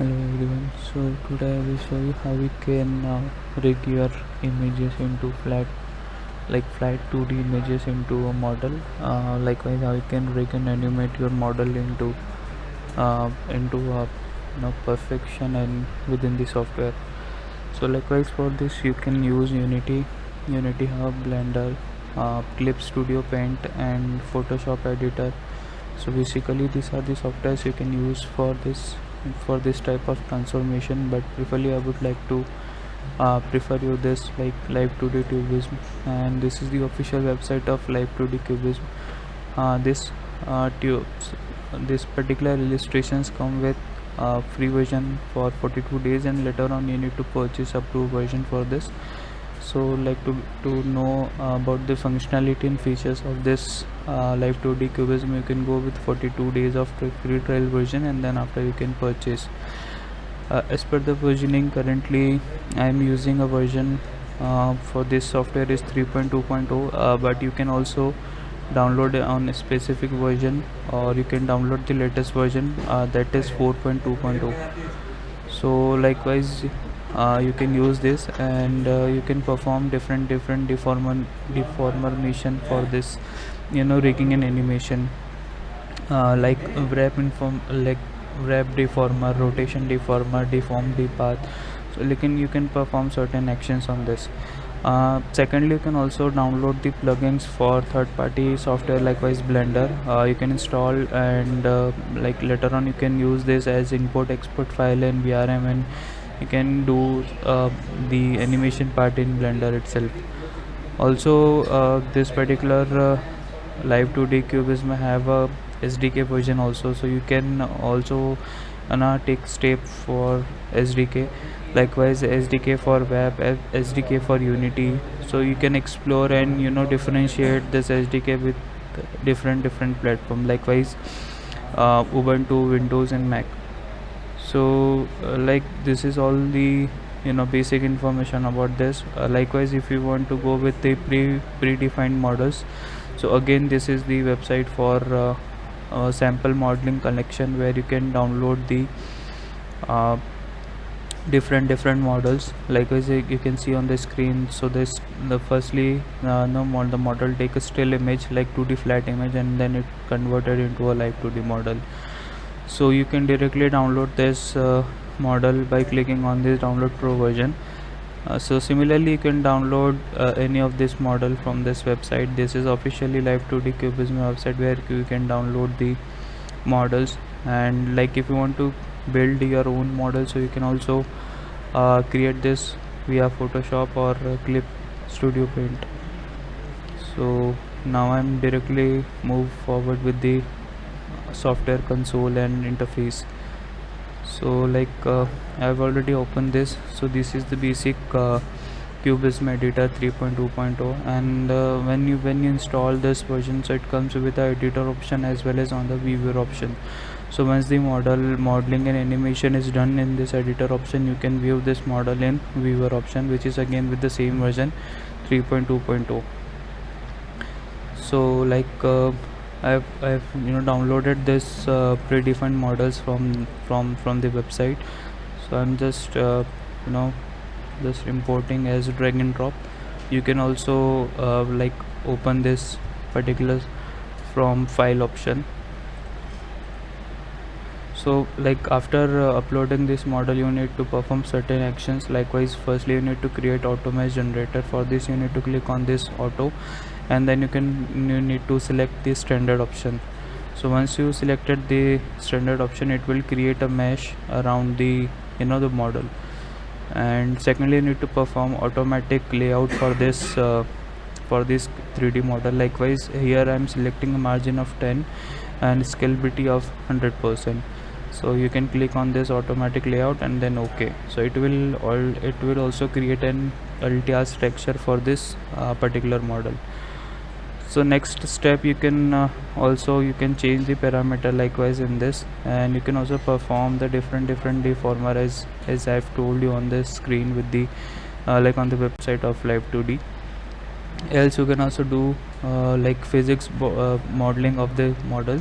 Hello everyone, so today I will show you how we can rig your images into flat 2D images into a model. Likewise, how you can rig and animate your model into perfection and within the software. So likewise, for this you can use Unity Hub, Blender, Clip Studio Paint and Photoshop Editor. So basically these are the softwares you can use for this type of transformation, but preferably I would like to prefer you this like Live2D Cubism, and this is the official website of Live2D Cubism. This tubes this particular illustrations come with free version for 42 days, and later on you need to purchase approved version for this. So to know about the functionality and features of this Live2D Cubism, you can go with 42 days of free trial version, and then after you can purchase. As per the versioning, currently I am using a version for this software is 3.2.0, but you can also download on a specific version, or you can download the latest version that is 4.2.0. So likewise you can use this, and you can perform different deformation for this, rigging and animation, like wrap deformer, rotation deformer, deform depath. So you can perform certain actions on this. Secondly, you can also download the plugins for third-party software, likewise Blender. You can install, and like later on you can use this as import export file in VRM, and you can do the animation part in Blender itself. Also, this particular Live2D Cubism have a SDK version also, so you can also take step for SDK. Likewise, SDK for web, SDK for Unity. So you can explore and differentiate this SDK with different platform. Likewise, Ubuntu, Windows, and Mac. So like this is all the basic information about this. Likewise, if you want to go with the predefined models, so again this is the website for sample modeling collection, where you can download the uh, different models. Likewise, you can see on the screen. So the firstly the model take a still image like 2D flat image, and then it converted into a live 2D model. So you can directly download this model by clicking on this download pro version. So similarly, you can download any of this model from this website. This is officially Live2D Cubism website, where you can download the models. And like if you want to build your own model, so you can also create this via Photoshop or Clip Studio Paint. So now I'm directly move forward with the software console and interface. So I've already opened this. So this is the basic Cubism editor 3.2.0, and when you install this version, so it comes with the editor option as well as on the viewer option. So once the modeling and animation is done in this editor option, you can view this model in viewer option, which is again with the same version 3.2.0. So I've downloaded this predefined models from the website. So I'm just just importing as drag and drop. You can also open this particular from file option. So after uploading this model, you need to perform certain actions. Likewise, firstly you need to create auto mesh generator. For this you need to click on this auto, and then you need to select the standard option. So once you selected the standard option, it will create a mesh around the the model. And secondly, you need to perform automatic layout for this 3D model. Likewise, here I am selecting a margin of 10 and scalability of 100%. So you can click on this automatic layout and then OK. So it will also create an Altias texture for this particular model. So next step, you can change the parameter likewise in this, and you can also perform the different deformer as I've told you on the screen with the like on the website of Live2D. Else you can also do physics modeling of the model.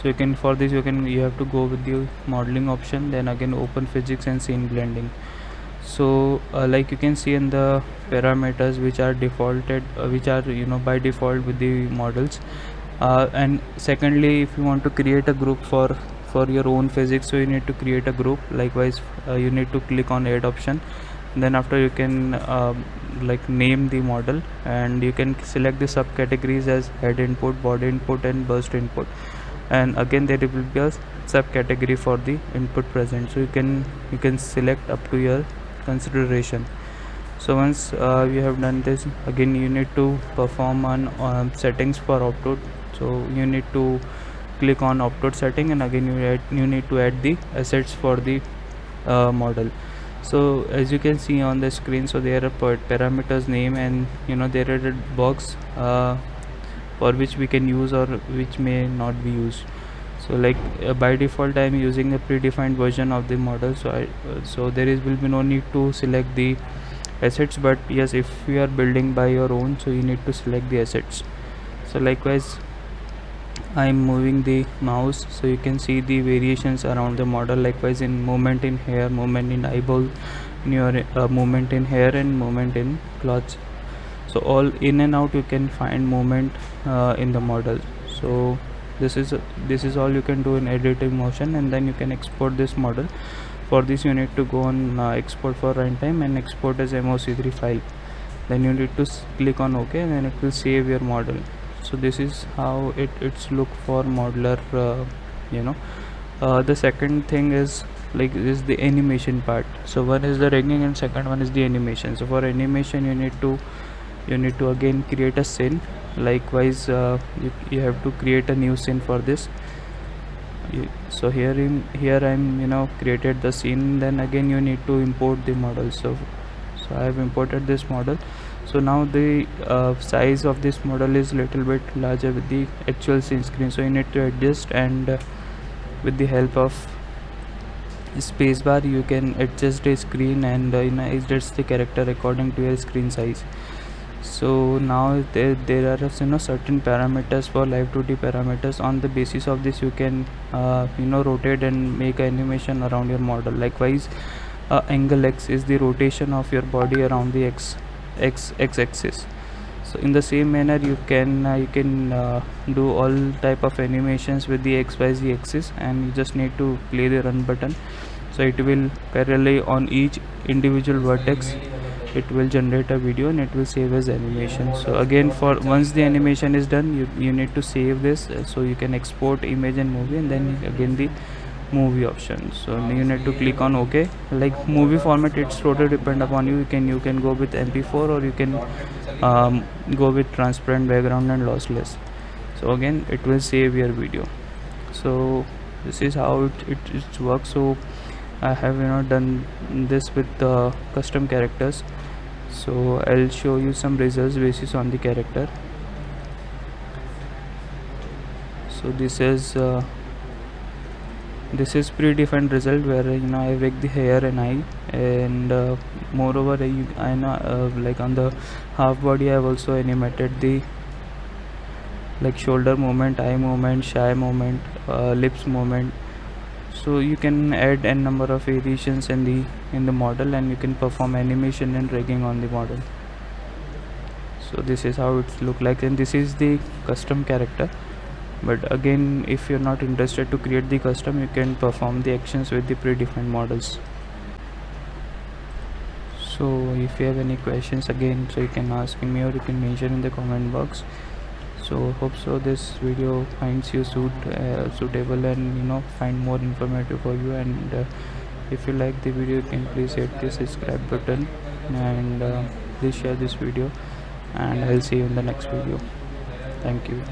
So you have to go with the modeling option, then again open physics and scene blending. So like you can see in the parameters which are defaulted, which are by default with the models. And secondly, if you want to create a group for your own physics, so you need to create a group. Likewise, you need to click on add option, then after you can like name the model, and you can select the subcategories as head input, body input and burst input, and again there will be a subcategory for the input present. So you can select up to your consideration. So once you have done this, again you need to perform on settings for output. So you need to click on output setting, and again you need to add the assets for the model. So as you can see on the screen, so there are parameters name, and there are a box for which we can use or which may not be used. So like by default I am using a predefined version of the model, so there will be no need to select the assets. But yes, if you are building by your own, so you need to select the assets. So likewise, I am moving the mouse, so you can see the variations around the model. Likewise, in movement in hair, movement in eyeball, in your movement in hair and movement in clothes. So all in and out you can find movement in the model. So this is all you can do in editing motion, and then you can export this model. For this you need to go on export for runtime and export as MOC3 file. Then you need to click on OK, and then it will save your model. So this is how it's look for modeler. The second thing is the animation part. So one is the rigging and second one is the animation. So for animation you need to again create a scene. Likewise, you have to create a new scene for this. So here I'm created the scene. Then again you need to import the model. So I have imported this model. So now the size of this model is little bit larger with the actual scene screen, so you need to adjust, and with the help of spacebar you can adjust the screen and adjust the character according to your screen size. So now there are certain parameters for Live2D parameters. On the basis of this you can rotate and make animation around your model. Likewise, angle X is the rotation of your body around the x axis. So in the same manner you can do all type of animations with the XYZ axis, and you just need to play the run button. So it will parallel on each individual vertex, it will generate a video and it will save as animation. So again, for once the animation is done, you need to save this, so you can export image and movie, and then again the movie option. So you need to click on OK. Like movie format, it's totally depend upon you. You can go with MP4, or you can go with transparent background and lossless. So again it will save your video. So this is how it works. So I have done this with the custom characters. So I'll show you some results basis on the character. So this is predefined result where I make the hair and eye, and moreover I know like on the half body I have also animated the like shoulder movement, eye movement, shy movement, lips movement. So you can add n number of variations in the model, and you can perform animation and rigging on the model. So this is how it look like, and this is the custom character. But again, if you're not interested to create the custom, you can perform the actions with the predefined models. So if you have any questions, again, so you can ask me or you can mention in the comment box. So hope so this video finds you suitable and find more informative for you. And if you like the video, you can please hit the subscribe button, and please share this video, and I'll see you in the next video. Thank you.